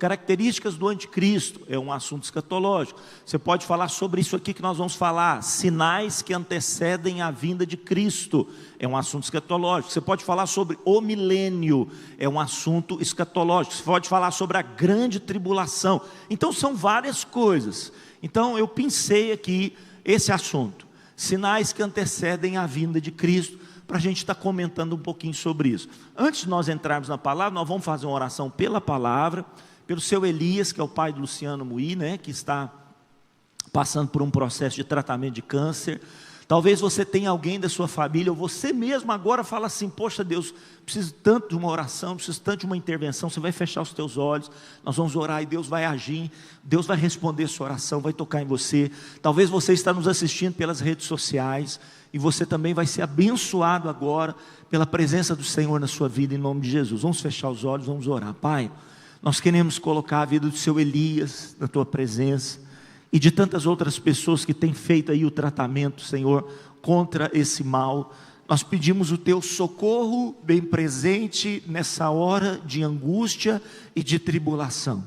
características do anticristo, é um assunto escatológico. Você pode falar sobre isso aqui que nós vamos falar, sinais que antecedem a vinda de Cristo, é um assunto escatológico. Você pode falar sobre o milênio, é um assunto escatológico. Você pode falar sobre a grande tribulação. Então são várias coisas. Então eu pensei aqui esse assunto, sinais que antecedem a vinda de Cristo, para a gente estar comentando um pouquinho sobre isso. Antes de nós entrarmos na palavra, nós vamos fazer uma oração pela palavra, pelo seu Elias, que é o pai do Luciano Mui, né, que está passando por um processo de tratamento de câncer. Talvez você tenha alguém da sua família, ou você mesmo agora fala assim: poxa Deus, preciso tanto de uma oração, preciso tanto de uma intervenção. Você vai fechar os teus olhos, nós vamos orar e Deus vai agir, Deus vai responder a sua oração, vai tocar em você. Talvez você está nos assistindo pelas redes sociais, e você também vai ser abençoado agora pela presença do Senhor na sua vida, em nome de Jesus. Vamos fechar os olhos, vamos orar. Pai, nós queremos colocar a vida do seu Elias na tua presença, e de tantas outras pessoas que têm feito aí o tratamento, Senhor, contra esse mal. Nós pedimos o teu socorro bem presente nessa hora de angústia e de tribulação.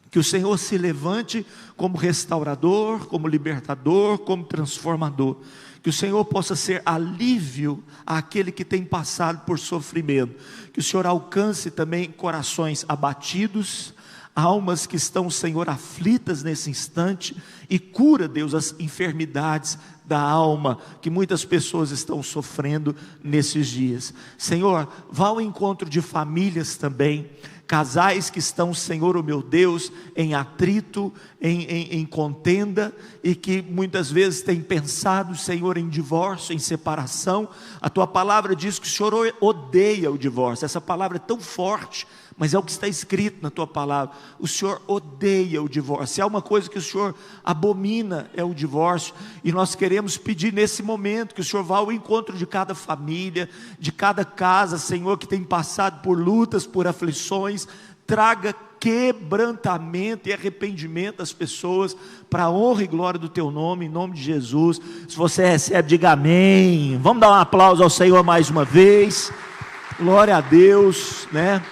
Que o Senhor se levante como restaurador, como libertador, como transformador. Que o Senhor possa ser alívio àquele que tem passado por sofrimento. Que o Senhor alcance também corações abatidos, almas que estão, Senhor, aflitas nesse instante, e cura, Deus, as enfermidades da alma que muitas pessoas estão sofrendo nesses dias. Senhor, vá ao encontro de famílias também, casais que estão, Senhor, oh meu Deus, em atrito, em contenda, e que muitas vezes têm pensado, Senhor, em divórcio, em separação. A tua palavra diz que o Senhor odeia o divórcio. Essa palavra é tão forte, mas é o que está escrito na tua palavra. O Senhor odeia o divórcio. Se há uma coisa que o Senhor abomina, é o divórcio. E nós queremos pedir nesse momento que o Senhor vá ao encontro de cada família, de cada casa, Senhor, que tem passado por lutas, por aflições. Traga quebrantamento e arrependimento às pessoas, para a honra e glória do teu nome, em nome de Jesus. Se você recebe, diga amém. Vamos dar um aplauso ao Senhor mais uma vez. Glória a Deus, né?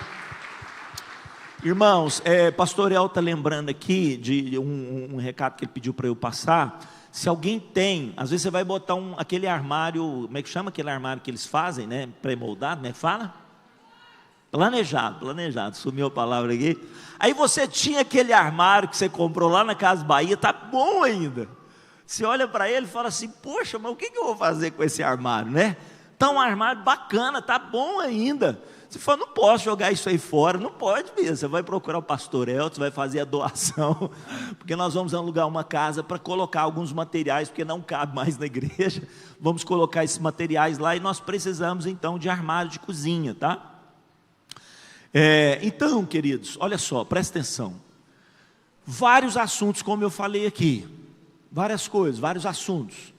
Irmãos, pastor El está lembrando aqui de um recado que ele pediu para eu passar. Se alguém tem, às vezes você vai botar aquele armário, como é que chama aquele armário que eles fazem, né? Pré-moldado, né? Fala? Planejado, sumiu a palavra aqui. Aí você tinha aquele armário que você comprou lá na Casa Bahia, tá bom ainda. Você olha para ele e fala assim: poxa, mas o que eu vou fazer com esse armário, né? Tá um armário bacana, tá bom ainda. Você fala: não posso jogar isso aí fora. Não pode mesmo. Você vai procurar o pastor Elton, vai fazer a doação, porque nós vamos alugar uma casa para colocar alguns materiais, porque não cabe mais na igreja. Vamos colocar esses materiais lá, e nós precisamos então de armário de cozinha, tá? Então, queridos, olha só, presta atenção. Vários assuntos, como eu falei aqui, várias coisas, vários assuntos.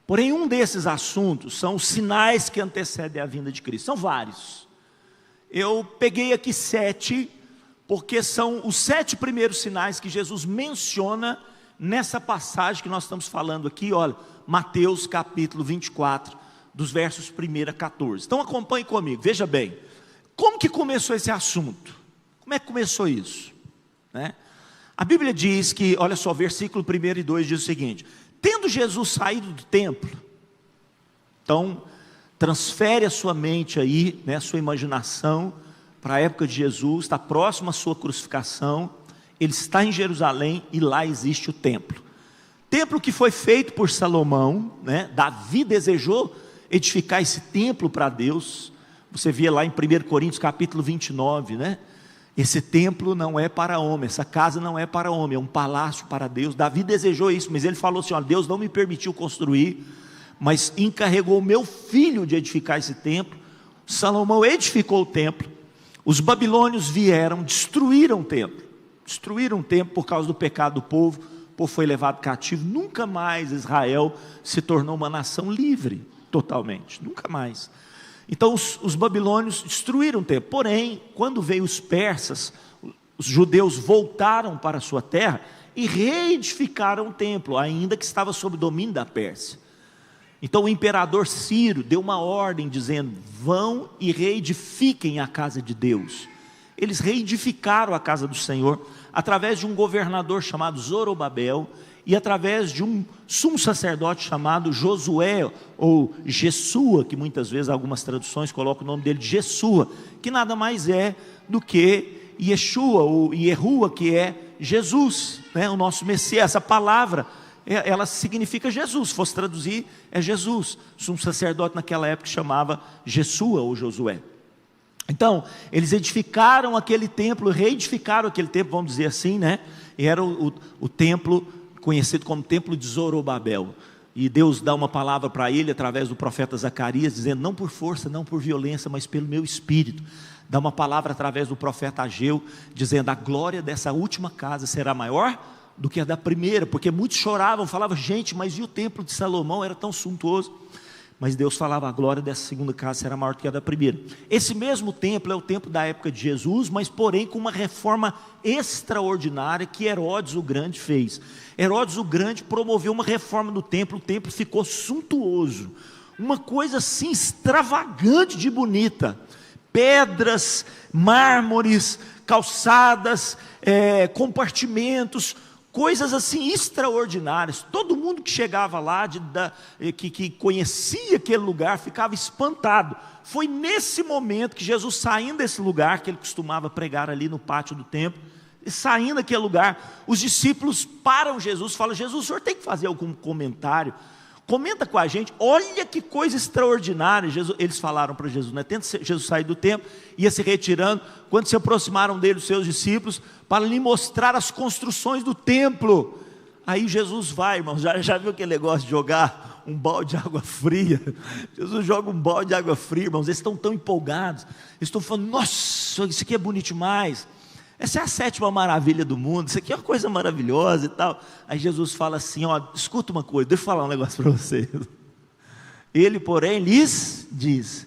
Porém, um desses assuntos são os sinais que antecedem a vinda de Cristo. São vários. Eu peguei aqui 7, porque são os 7 primeiros sinais que Jesus menciona nessa passagem que nós estamos falando aqui. Olha, Mateus capítulo 24, dos versos 1 a 14. Então acompanhe comigo, veja bem. Como que começou esse assunto? Como é que começou isso? A Bíblia diz que, olha só, versículo 1 e 2 diz o seguinte: tendo Jesus saído do templo, então transfere a sua mente aí, a sua imaginação para a época de Jesus, está próximo à sua crucificação. Ele está em Jerusalém e lá existe o templo. Templo que foi feito por Salomão, Davi desejou edificar esse templo para Deus. Você via lá em 1 Coríntios capítulo 29, Esse templo não é para homem, essa casa não é para homem, é um palácio para Deus. Davi desejou isso, mas ele falou assim: olha, Deus não me permitiu construir, mas encarregou o meu filho de edificar esse templo. Salomão edificou o templo. Os babilônios vieram, destruíram o templo por causa do pecado do povo. O povo foi levado cativo. Nunca mais Israel se tornou uma nação livre, totalmente, nunca mais. Então os babilônios destruíram o templo. Porém, quando veio os persas, os judeus voltaram para a sua terra e reedificaram o templo, ainda que estava sob o domínio da Pérsia. Então o imperador Ciro deu uma ordem dizendo: vão e reedifiquem a casa de Deus. Eles reedificaram a casa do Senhor através de um governador chamado Zorobabel e através de um sumo sacerdote chamado Josué, ou Jesua, que muitas vezes algumas traduções colocam o nome dele de Jesua, que nada mais é do que Yeshua, ou Yehua, que é Jesus, né? O nosso Messias. Essa palavra, ela significa Jesus, se fosse traduzir, é Jesus. O sumo sacerdote naquela época chamava Jesua ou Josué. Então, eles edificaram aquele templo, reedificaram aquele templo, vamos dizer assim, né? E era o templo conhecido como templo de Zorobabel. E Deus dá uma palavra para ele através do profeta Zacarias, dizendo: não por força, não por violência, mas pelo meu espírito. Dá uma palavra através do profeta Ageu, dizendo: a glória dessa última casa será maior do que a da primeira, porque muitos choravam, falavam: gente, mas e o templo de Salomão era tão suntuoso? Mas Deus falava: a glória dessa segunda casa será maior do que a da primeira. Esse mesmo templo é o templo da época de Jesus, mas porém com uma reforma extraordinária que Herodes o Grande fez. Herodes o Grande promoveu uma reforma do templo, o templo ficou suntuoso, uma coisa assim extravagante de bonita, pedras, mármores, calçadas, compartimentos, coisas assim extraordinárias. Todo mundo que chegava lá, que conhecia aquele lugar, ficava espantado. Foi nesse momento que Jesus, saindo desse lugar, que ele costumava pregar ali no pátio do templo, e saindo daquele lugar, os discípulos param Jesus e falam: Jesus, o senhor tem que fazer algum comentário, comenta com a gente, olha que coisa extraordinária. Eles falaram para Jesus, né? Tenta Jesus sair do templo, ia se retirando, quando se aproximaram dele os seus discípulos, para lhe mostrar as construções do templo. Aí Jesus vai, irmãos, já viu aquele negócio de jogar um balde de água fria? Jesus joga um balde de água fria, irmãos, eles estão tão empolgados, eles estão falando: nossa, isso aqui é bonito demais, essa é a 7ª maravilha do mundo, isso aqui é uma coisa maravilhosa e tal. Aí Jesus fala assim: ó, escuta uma coisa, deixa eu falar um negócio para vocês. Ele, porém, lhes diz: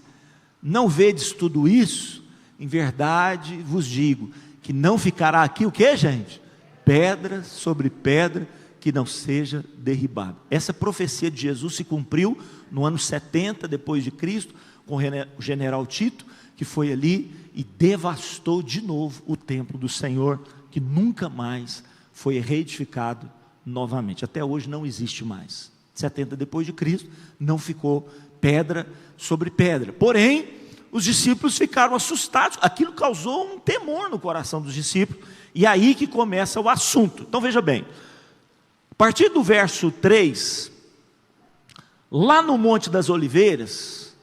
não vedes tudo isso? Em verdade vos digo, que não ficará aqui o que, gente? Pedra sobre pedra que não seja derribada. Essa profecia de Jesus se cumpriu no ano 70 depois de Cristo, com o general Tito, que foi ali e devastou de novo o templo do Senhor, que nunca mais foi reedificado novamente. Até hoje não existe mais. 70 depois de Cristo, não ficou pedra sobre pedra. Porém, os discípulos ficaram assustados. Aquilo causou um temor no coração dos discípulos. E aí que começa o assunto. Então veja bem, a partir do verso 3, lá no Monte das Oliveiras,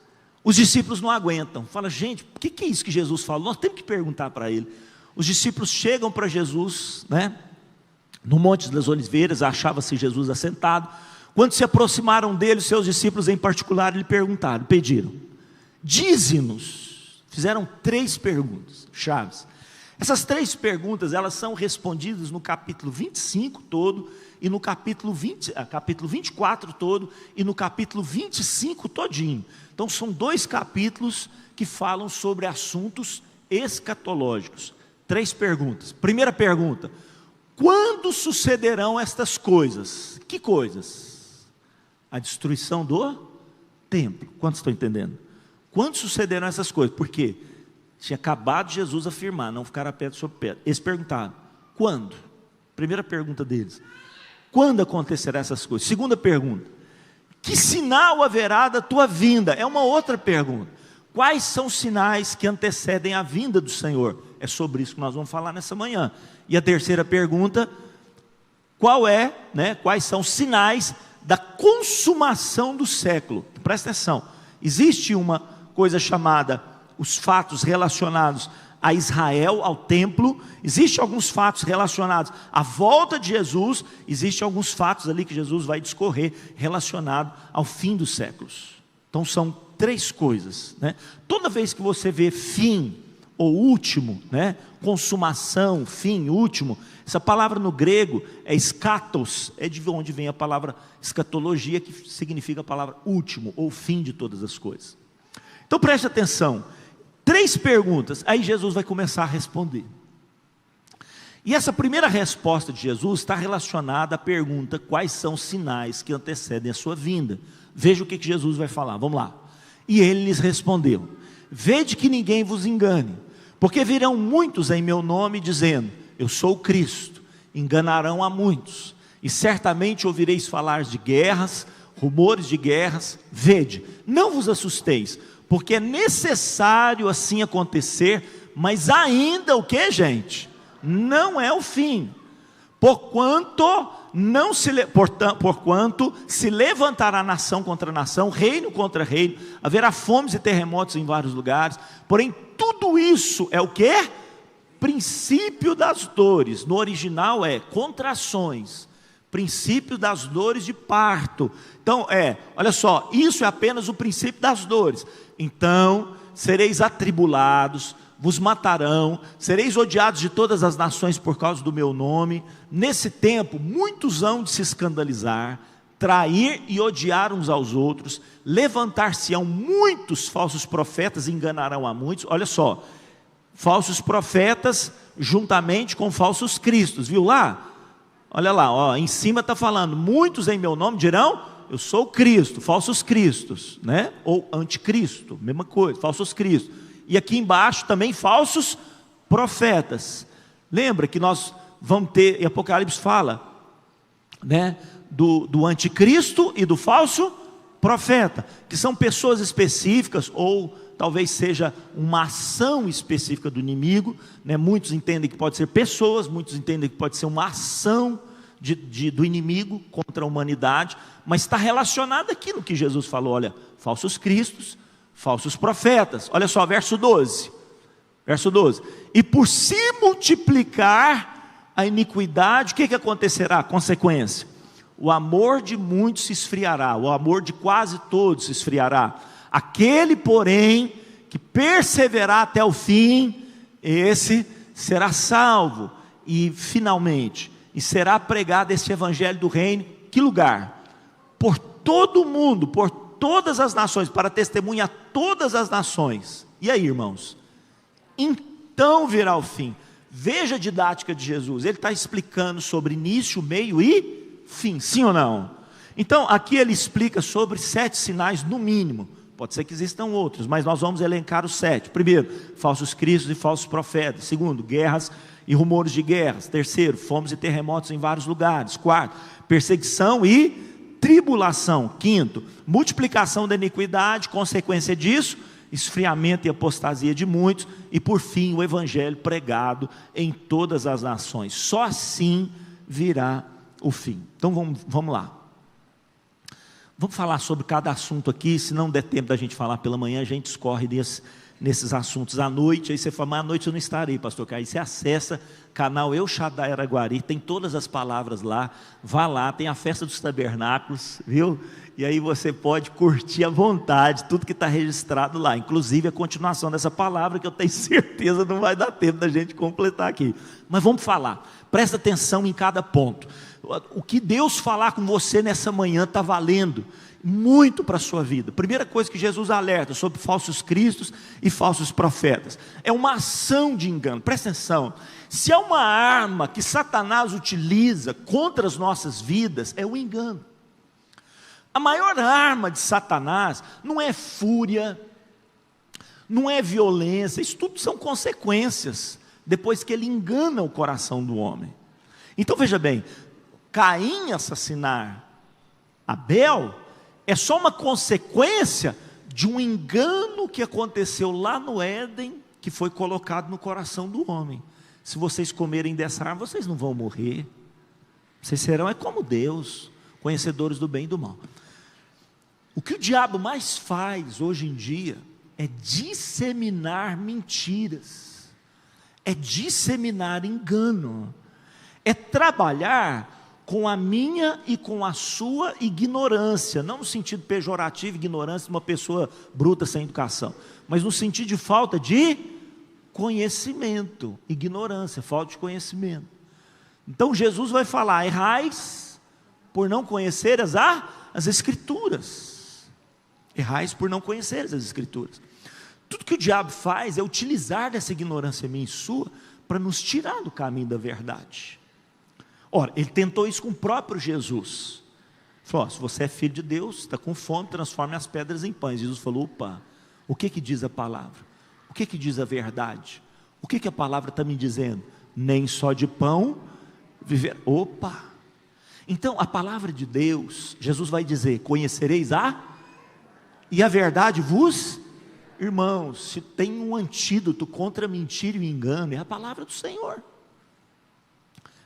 os discípulos não aguentam. Fala: gente, o que é isso que Jesus falou? Nós temos que perguntar para ele. Os discípulos chegam para Jesus, né? No Monte das Oliveiras, achava-se Jesus assentado. Quando se aproximaram dele, os seus discípulos em particular lhe perguntaram, pediram: dize-nos. Fizeram 3 perguntas chaves. Essas 3 perguntas, elas são respondidas no capítulo 25 todo, e no capítulo 24 todo, e no capítulo 25 todinho. Então são 2 capítulos que falam sobre assuntos escatológicos. 3 perguntas. Primeira pergunta: quando sucederão estas coisas? Que coisas? A destruição do templo. Quantos estão entendendo? Quando sucederão essas coisas? Por quê? Tinha acabado Jesus afirmar: não ficará pedra sobre pedra. Eles perguntaram: quando? Primeira pergunta deles: quando acontecerão essas coisas? Segunda pergunta: que sinal haverá da tua vinda? É uma outra pergunta. Quais são os sinais que antecedem a vinda do Senhor? É sobre isso que nós vamos falar nessa manhã. E a terceira pergunta: quais são os sinais da consumação do século? Presta atenção, existe uma coisa chamada os fatos relacionados a Israel, ao templo. Existem alguns fatos relacionados à volta de Jesus. Existem alguns fatos ali que Jesus vai discorrer relacionado ao fim dos séculos. Então são 3 coisas, né? Toda vez que você vê fim ou último, né? Consumação, fim, último, essa palavra no grego é eschatos, é de onde vem a palavra escatologia, que significa a palavra último ou fim de todas as coisas. Então preste atenção, 3 perguntas, aí Jesus vai começar a responder. E essa primeira resposta de Jesus está relacionada à pergunta: quais são os sinais que antecedem a sua vinda? Veja o que Jesus vai falar, vamos lá. E ele lhes respondeu: vede que ninguém vos engane, Porque virão muitos em meu nome dizendo, eu sou o Cristo, enganarão a muitos, e certamente ouvireis falar de guerras, rumores de guerras. Vede, não vos assusteis, porque é necessário assim acontecer, mas ainda o que, gente? Não é o fim. Porquanto se levantará nação contra nação, reino contra reino, haverá fomes e terremotos em vários lugares, porém tudo isso é o que? Princípio das dores. No original é contrações, princípio das dores de parto. Então olha só, isso é apenas o princípio das dores. Então sereis atribulados, vos matarão, sereis odiados de todas as nações por causa do meu nome. Nesse tempo muitos hão de se escandalizar, trair e odiar uns aos outros, levantar-se-ão muitos falsos profetas e enganarão a muitos. Olha só, falsos profetas juntamente com falsos cristos, viu lá? Olha lá, ó, em cima está falando, muitos em meu nome dirão, eu sou o Cristo, falsos cristos, né? Ou anticristo, mesma coisa, falsos cristos. E aqui embaixo também falsos profetas. Lembra que nós vamos ter, e Apocalipse fala, né, do anticristo e do falso profeta, que são pessoas específicas, ou talvez seja uma ação específica do inimigo, né? Muitos entendem que pode ser pessoas, muitos entendem que pode ser uma ação do inimigo contra a humanidade, mas está relacionado aqui no que Jesus falou, olha, falsos cristos, falsos profetas. Olha só, verso 12, e por se multiplicar a iniquidade, o que acontecerá? Consequência, o amor de muitos se esfriará, o amor de quase todos se esfriará. Aquele, porém, que perseverar até o fim, esse será salvo. E finalmente, e será pregado este evangelho do reino, que lugar? Por todo o mundo, por todas as nações, para testemunhar todas as nações. E aí, irmãos? Então virá o fim. Veja a didática de Jesus, ele está explicando sobre início, meio e fim, sim ou não? Então, aqui ele explica sobre 7 sinais no mínimo. Pode ser que existam outros, mas nós vamos elencar os 7. Primeiro, falsos cristos e falsos profetas. Segundo, guerras e rumores de guerras. Terceiro, fomes e terremotos em vários lugares. Quarto, perseguição e tribulação. Quinto, multiplicação da iniquidade, consequência disso, esfriamento e apostasia de muitos. E por fim, o evangelho pregado em todas as nações. Só assim virá o fim. Então vamos lá. Vamos falar sobre cada assunto aqui. Se não der tempo da gente falar pela manhã, a gente escorre nesses assuntos à noite. Aí você fala, mas à noite eu não estarei, pastor Caio. Aí você acessa canal El Shaddai Araguari, tem todas as palavras lá. Vá lá, tem a festa dos tabernáculos, viu? E aí você pode curtir à vontade tudo que está registrado lá, inclusive a continuação dessa palavra, que eu tenho certeza não vai dar tempo da gente completar aqui. Mas vamos falar, presta atenção em cada ponto. O que Deus falar com você nessa manhã está valendo muito para a sua vida. Primeira coisa que Jesus alerta sobre falsos cristos e falsos profetas, é uma ação de engano. Presta atenção, se há uma arma que Satanás utiliza contra as nossas vidas, é o engano. A maior arma de Satanás não é fúria, não é violência, isso tudo são consequências, depois que ele engana o coração do homem. Então veja bem, Caim assassinar Abel é só uma consequência de um engano que aconteceu lá no Éden, que foi colocado no coração do homem. Se vocês comerem dessa árvore, vocês não vão morrer, vocês serão como Deus, conhecedores do bem e do mal. O que o diabo mais faz hoje em dia é disseminar mentiras, é disseminar engano, é trabalhar com a minha e com a sua ignorância, não no sentido pejorativo, ignorância de uma pessoa bruta sem educação, mas no sentido de falta de conhecimento, ignorância, falta de conhecimento. Então Jesus vai falar, errais por não conhecer as Escrituras, errais por não conhecer as Escrituras. Tudo que o diabo faz é utilizar dessa ignorância minha e sua, para nos tirar do caminho da verdade. Ora, ele tentou isso com o próprio Jesus. Falou, se você é filho de Deus, está com fome, transforme as pedras em pães. Jesus falou, opa, o que diz a palavra? O que diz a verdade? O que a palavra está me dizendo? Nem só de pão viver. Opa! Então a palavra de Deus, Jesus vai dizer: conhecereis e a verdade vos. Irmãos, se tem um antídoto contra a mentira e o engano, é a palavra do Senhor,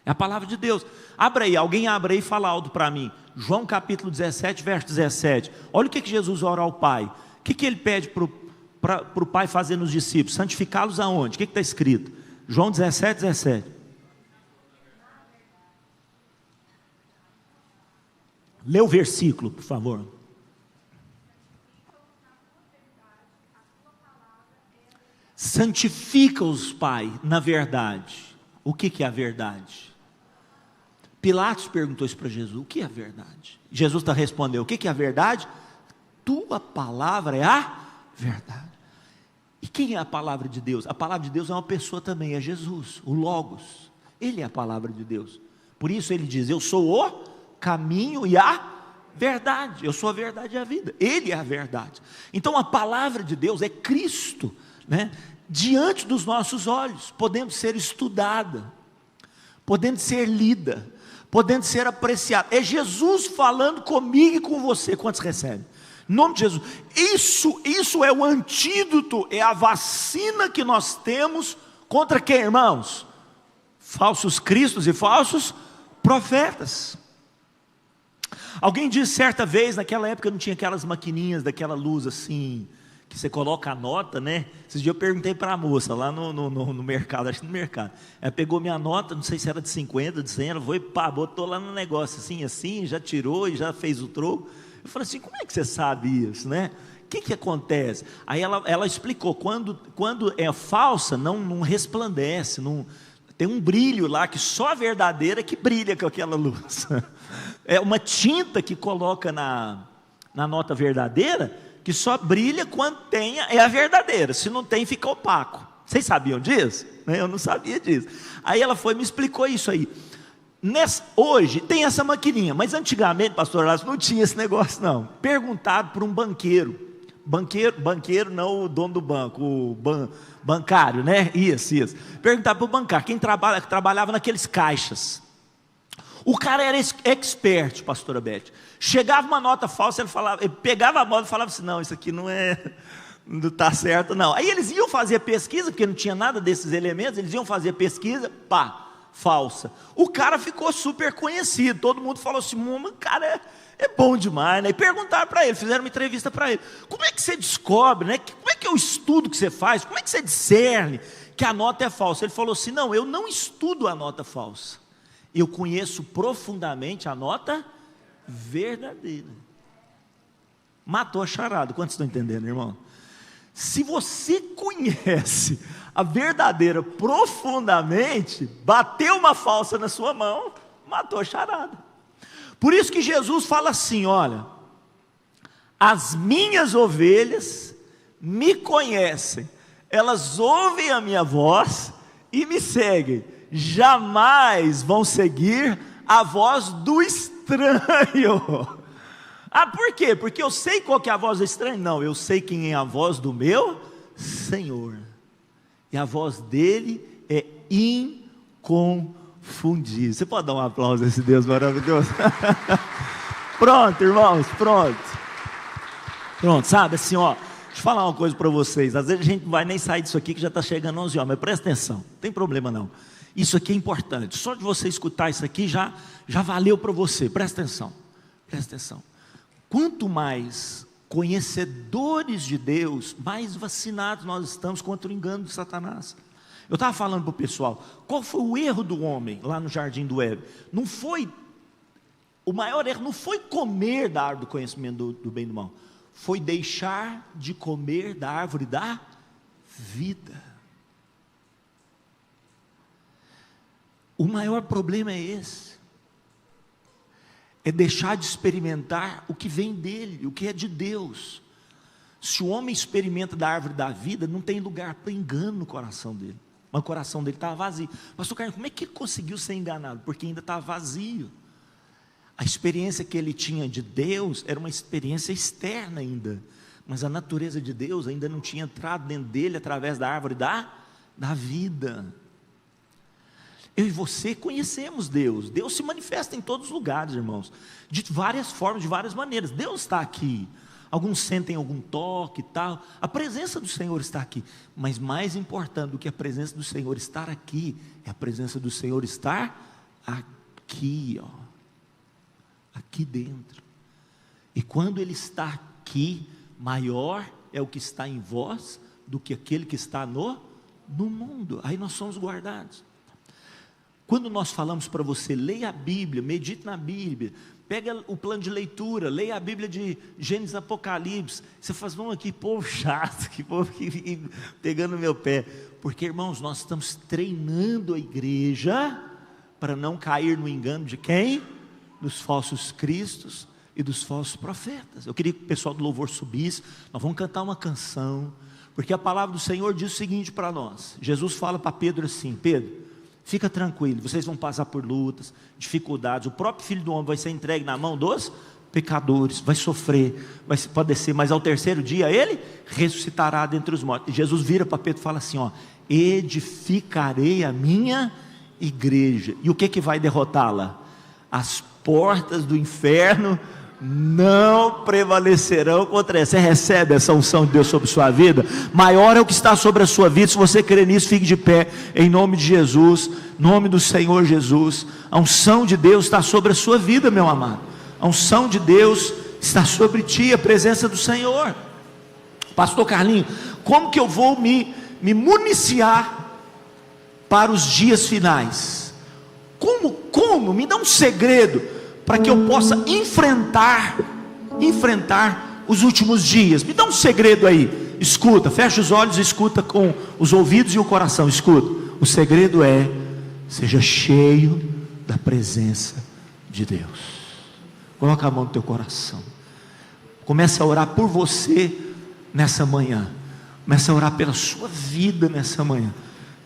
é a palavra de Deus. Abra aí, alguém abre aí e fala alto para mim, João capítulo 17, verso 17. Olha o que Jesus ora ao Pai. O que ele pede para o Pai fazer nos discípulos? Santificá-los aonde? O que está escrito? João 17, 17. Lê o versículo, por favor. Santifica-os, Pai, na verdade. O que é a verdade? Pilatos perguntou isso para Jesus: o que é a verdade? Jesus está respondendo: o que é a verdade? Tua palavra é a verdade. E quem é a palavra de Deus? A palavra de Deus é uma pessoa também, é Jesus, o Logos. Ele é a palavra de Deus. Por isso ele diz: eu sou o caminho e a verdade. Eu sou a verdade e a vida. Ele é a verdade. Então a palavra de Deus é Cristo, né? Diante dos nossos olhos, podendo ser estudada, podendo ser lida, podendo ser apreciada. É Jesus falando comigo e com você. Quantos recebem? Em nome de Jesus. Isso é o antídoto, é a vacina que nós temos contra quem, irmãos? Falsos cristos e falsos profetas. Alguém disse certa vez, naquela época não tinha aquelas maquininhas daquela luz assim, que você coloca a nota, né? Esses dias eu perguntei para a moça lá no mercado, acho que no mercado. Ela pegou minha nota, não sei se era de 50, de 100, ela foi, pá, botou lá no negócio assim, já tirou e já fez o troco. Eu falei assim: como é que você sabe isso, né? O que acontece? Aí ela explicou: quando é falsa, não resplandece, não, tem um brilho lá, que só a verdadeira que brilha com aquela luz. É uma tinta que coloca na nota verdadeira, que só brilha quando tem, é a verdadeira, se não tem fica opaco. Vocês sabiam disso? Eu não sabia disso. Aí ela foi e me explicou isso aí. Hoje tem essa maquininha, mas antigamente, pastor Horácio, não tinha esse negócio não. Perguntado por um banqueiro não o dono do banco, o bancário, né? Isso. Perguntado para o bancário, quem trabalhava naqueles caixas. O cara era expert, pastora Beth. Chegava uma nota falsa, ele pegava a nota e falava assim: não, isso aqui não está certo não. Aí eles iam fazer pesquisa, porque não tinha nada desses elementos, eles iam fazer pesquisa, pá, falsa. O cara ficou super conhecido, todo mundo falou assim: o cara é bom demais, né? E perguntaram para ele, fizeram uma entrevista para ele: como é que você descobre, né? Como é que é o estudo que você faz? Como é que você discerne que a nota é falsa? Ele falou assim: não, eu não estudo a nota falsa, eu conheço profundamente a nota verdadeira. Matou a charada. Quantos estão entendendo, irmão? Se você conhece a verdadeira profundamente, bateu uma falsa na sua mão, matou a charada. Por isso que Jesus fala assim: olha, as minhas ovelhas me conhecem, elas ouvem a minha voz e me seguem, jamais vão seguir a voz do estranho. Ah, por quê? Porque eu sei qual que é a voz do estranho? Não, eu sei quem é a voz do meu Senhor, e a voz dele é inconfundível. Você pode dar um aplauso a esse Deus maravilhoso? Pronto, irmãos, pronto, sabe assim, ó, deixa eu falar uma coisa para vocês. Às vezes a gente não vai nem sair disso aqui, que já está chegando 11 horas, mas presta atenção, não tem problema não. Isso aqui é importante, só de você escutar isso aqui já valeu para você. Presta atenção. Quanto mais conhecedores de Deus, mais vacinados nós estamos contra o engano de Satanás. Eu estava falando para o pessoal, qual foi o erro do homem lá no jardim do Éden? O maior erro não foi comer da árvore do conhecimento do bem e do mal, foi deixar de comer da árvore da vida. O maior problema é esse, é deixar de experimentar o que vem dele, o que é de Deus. Se o homem experimenta da árvore da vida, não tem lugar para engano no coração dele, mas o coração dele estava vazio. Pastor Carlos, como é que ele conseguiu ser enganado? Porque ainda estava vazio. A experiência que ele tinha de Deus era uma experiência externa ainda, mas a natureza de Deus ainda não tinha entrado dentro dele através da árvore da da vida. Eu e você conhecemos Deus. Deus se manifesta em todos os lugares, irmãos, de várias formas, de várias maneiras. Deus está aqui. Alguns sentem algum toque e tal. A presença do Senhor está aqui. Mas mais importante do que a presença do Senhor estar aqui, é a presença do Senhor estar aqui, ó, aqui dentro. E quando Ele está aqui, maior é o que está em vós do que aquele que está no mundo. Aí nós somos guardados. Quando nós falamos para você, leia a Bíblia, medite na Bíblia, pega o plano de leitura, leia a Bíblia de Gênesis, Apocalipse, você faz, vamos aqui, povo chato, que povo que pegando no meu pé, porque irmãos, nós estamos treinando a igreja, para não cair no engano de quem? Dos falsos cristos e dos falsos profetas. Eu queria que o pessoal do louvor subisse, nós vamos cantar uma canção, porque a palavra do Senhor diz o seguinte para nós, Jesus fala para Pedro assim, Pedro, fica tranquilo, vocês vão passar por lutas, dificuldades, o próprio Filho do Homem vai ser entregue na mão dos pecadores, vai sofrer, vai padecer, mas ao terceiro dia Ele ressuscitará dentre os mortos. E Jesus vira para Pedro e fala assim, ó, edificarei a minha igreja, e o que vai derrotá-la? As portas do inferno não prevalecerão contra ela. Você recebe essa unção de Deus sobre sua vida? Maior é o que está sobre a sua vida. Se você crer nisso, fique de pé, em nome de Jesus, nome do Senhor Jesus. A unção de Deus está sobre a sua vida, meu amado. A unção de Deus está sobre ti, a presença do Senhor. Pastor Carlinhos, como que eu vou me municiar para os dias finais? Como? Me dá um segredo para que eu possa enfrentar os últimos dias. Me dá um segredo aí, escuta, fecha os olhos, escuta com os ouvidos e o coração, escuta. O segredo é, seja cheio da presença de Deus. Coloca a mão no teu coração, comece a orar por você nessa manhã, comece a orar pela sua vida nessa manhã,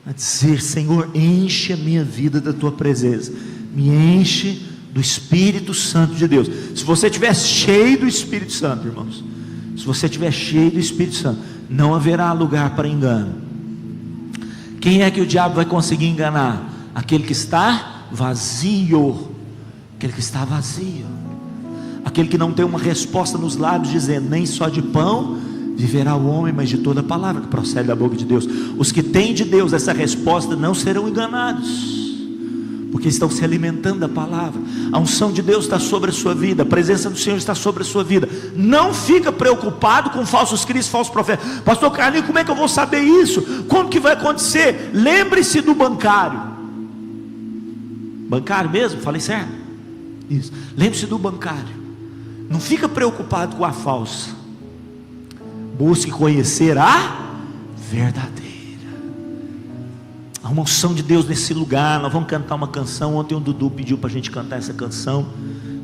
a dizer, Senhor, enche a minha vida da tua presença, me enche do Espírito Santo de Deus. Se você estiver cheio do Espírito Santo, irmãos, se você estiver cheio do Espírito Santo, não haverá lugar para engano. Quem é que o diabo vai conseguir enganar? Aquele que está vazio, aquele que está vazio, aquele que não tem uma resposta nos lábios, dizendo, nem só de pão viverá o homem, mas de toda a palavra que procede da boca de Deus. Os que têm de Deus essa resposta não serão enganados, porque estão se alimentando da palavra. A unção de Deus está sobre a sua vida, a presença do Senhor está sobre a sua vida. Não fica preocupado com falsos cristos, falsos profetas. Pastor Carlinhos, como é que eu vou saber isso? Como que vai acontecer? Lembre-se do bancário. Bancário mesmo? Falei certo? Isso. Lembre-se do bancário. Não fica preocupado com a falsa. Busque conhecer a verdadeira. Há uma unção de Deus nesse lugar. Nós vamos cantar uma canção. Ontem o Dudu pediu para a gente cantar essa canção,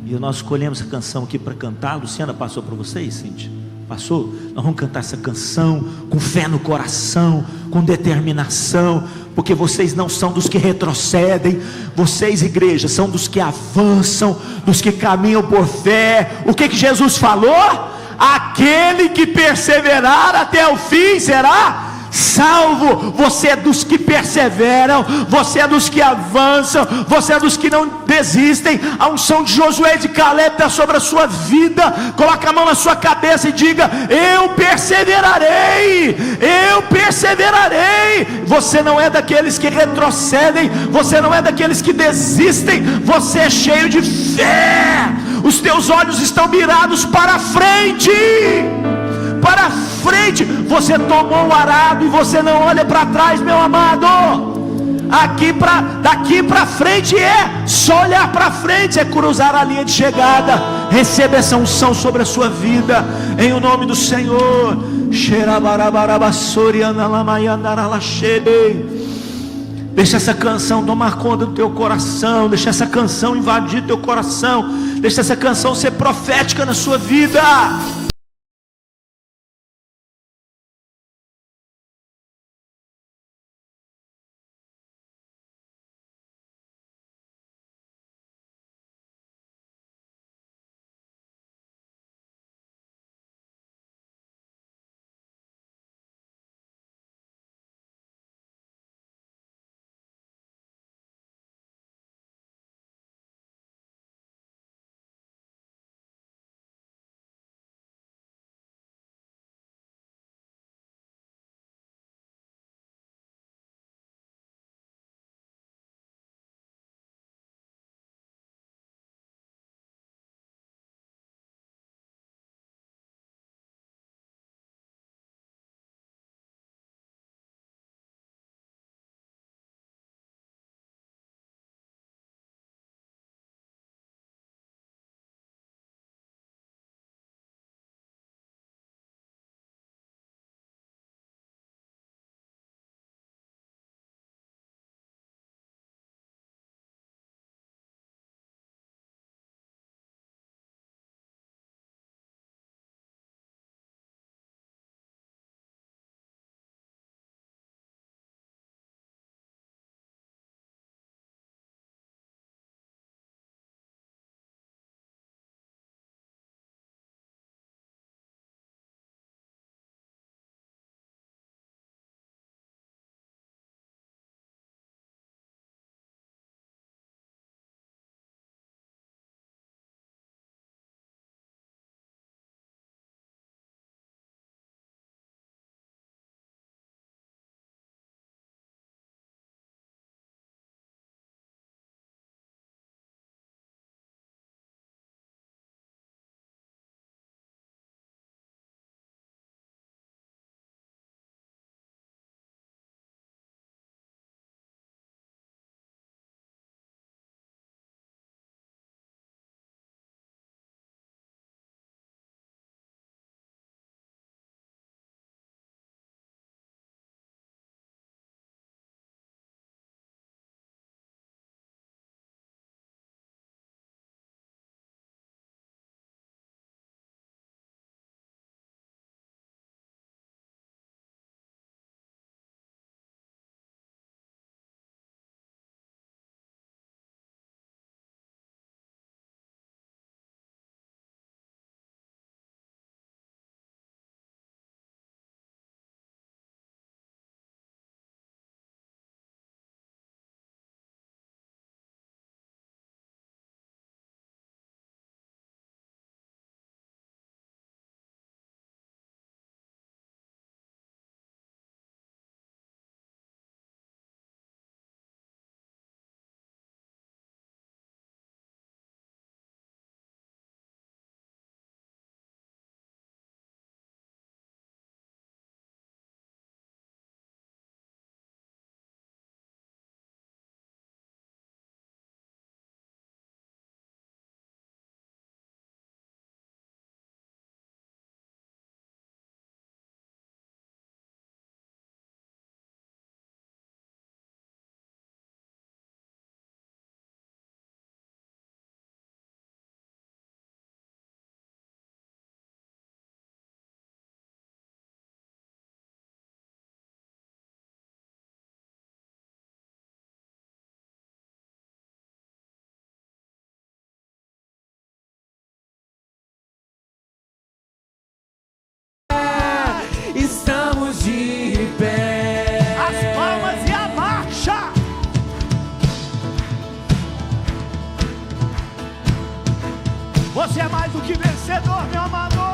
e nós escolhemos essa canção aqui para cantar. A Luciana passou para vocês, Cíntia? Passou? Nós vamos cantar essa canção com fé no coração, com determinação, porque vocês não são dos que retrocedem. Vocês, igreja, são dos que avançam, dos que caminham por fé. O que Jesus falou? Aquele que perseverar até o fim será salvo. Você é dos que perseveram, você é dos que avançam, você é dos que não desistem. A unção de Josué e de Caleb está sobre a sua vida. Coloca a mão na sua cabeça e diga: eu perseverarei, eu perseverarei. Você não é daqueles que retrocedem, você não é daqueles que desistem, você é cheio de fé. Os teus olhos estão mirados para frente, para frente. Você tomou o arado e você não olha para trás, meu amado. Daqui para frente é só olhar para frente, é cruzar a linha de chegada. Receba essa unção sobre a sua vida, em o nome do Senhor. Deixa essa canção tomar conta do teu coração, deixa essa canção invadir teu coração, deixa essa canção ser profética na sua vida. é mais do que vencedor, meu amador.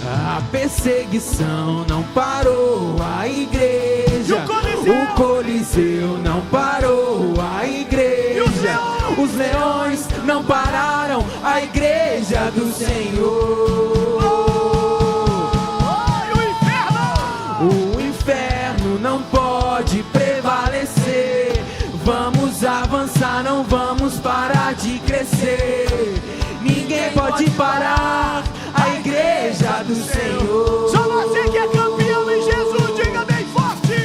A perseguição não parou a igreja. O Coliseu não parou a igreja. Os leões não pararam a igreja do Senhor. O inferno não pode prevalecer. Vamos avançar, não vamos parar de crescer. Ninguém pode parar a igreja do Senhor. Só você que é campeão em Jesus, diga bem forte.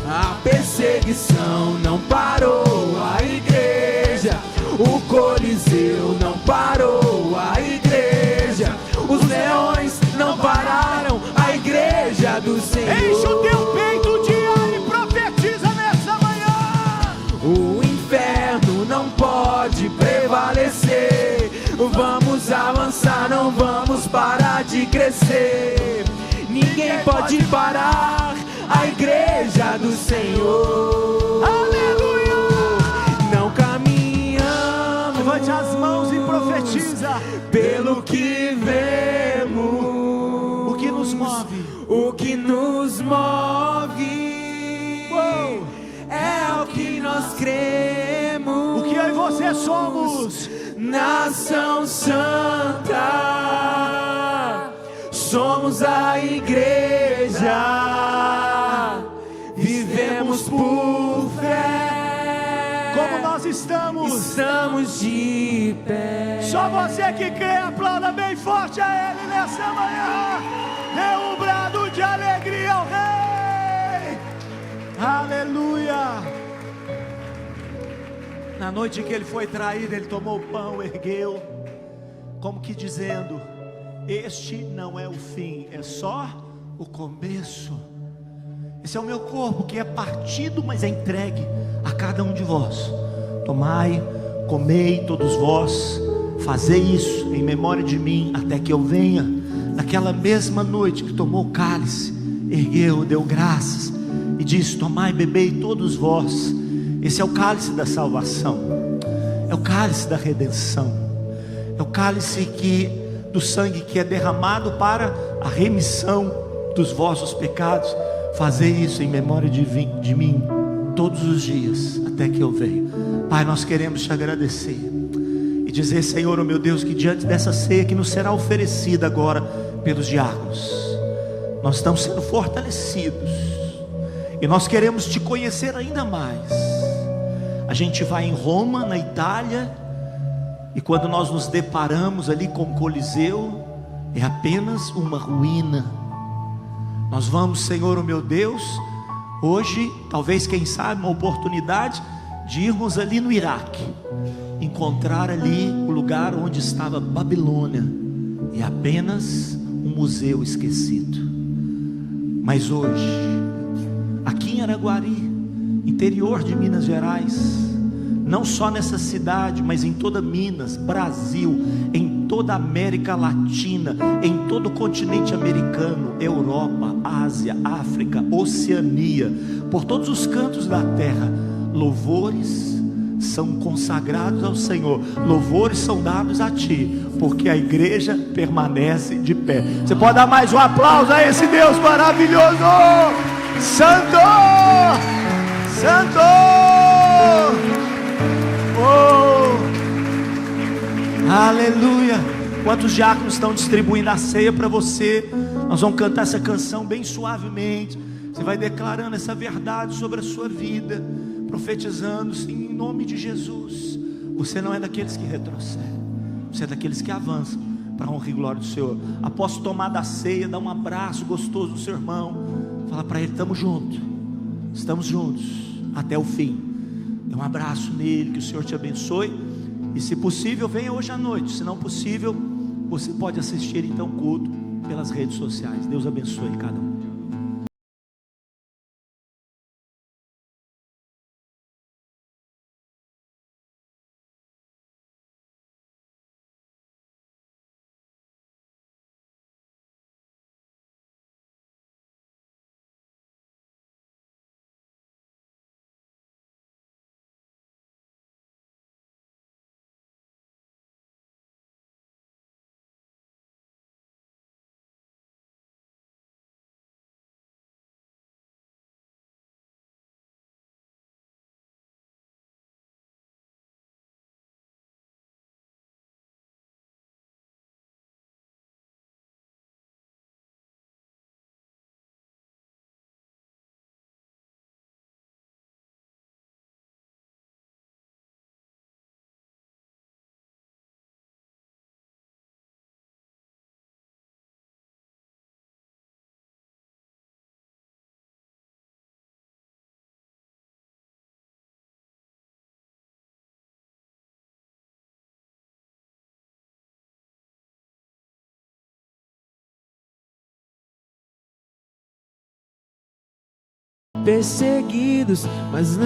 A perseguição não parou a igreja. O Coliseu não parou a igreja. Os leões não pararam a igreja do Senhor. Enche o teu peito de ar e profetiza nessa manhã. O inferno não pode prevalecer. Vamos avançar, não vamos parar de crescer. Ninguém pode parar a igreja do Senhor. Aleluia! Não caminhamos, levante as mãos e profetiza pelo que vemos. O que nos move? O que nos move é o que nós cremos. O que eu e você somos? Nação Santa, somos a igreja, vivemos por fé. Como nós estamos? Estamos de pé. Só você que crê, aplauda bem forte a Ele nessa manhã. Dê um brado de alegria ao Rei. Aleluia. Na noite que ele foi traído, ele tomou o pão, ergueu, como que dizendo: este não é o fim, é só o começo. Esse é o meu corpo que é partido, mas é entregue a cada um de vós. Tomai, comei todos vós, fazei isso em memória de mim, até que eu venha. Naquela mesma noite que tomou o cálice, ergueu, deu graças e disse: tomai, bebei todos vós. Esse é o cálice da salvação, é o cálice da redenção, é o cálice do sangue que é derramado para a remissão dos vossos pecados. Fazei isso em memória de mim todos os dias, até que eu venha. Pai, nós queremos te agradecer e dizer: Senhor, oh meu Deus, que diante dessa ceia que nos será oferecida agora pelos diáconos, nós estamos sendo fortalecidos e nós queremos te conhecer ainda mais. A gente vai em Roma, na Itália, e quando nós nos deparamos ali com o Coliseu, é apenas uma ruína. Nós vamos, Senhor, oh meu Deus, hoje, talvez, quem sabe, uma oportunidade de irmos ali no Iraque, encontrar ali o lugar onde estava Babilônia, e apenas um museu esquecido. Mas hoje, aqui em Araguari, interior de Minas Gerais, não só nessa cidade, mas em toda Minas, Brasil, em toda a América Latina, em todo o continente americano, Europa, Ásia, África, Oceania, por todos os cantos da terra, louvores são consagrados ao Senhor, louvores são dados a Ti, porque a igreja permanece de pé. Você pode dar mais um aplauso a esse Deus maravilhoso, Santo! Santo! Oh! Aleluia! Enquanto os diáconos estão distribuindo a ceia para você, nós vamos cantar essa canção bem suavemente. Você vai declarando essa verdade sobre a sua vida, profetizando, sim, em nome de Jesus. Você não é daqueles que retrocedem, você é daqueles que avançam para a honra e glória do Senhor. Após tomar da ceia, dá um abraço gostoso no seu irmão, fala para ele: estamos juntos, estamos juntos até o fim. Dê um abraço nele, que o Senhor te abençoe. E se possível, venha hoje à noite. Se não possível, você pode assistir então o culto pelas redes sociais. Deus abençoe cada um. perseguidos, mas não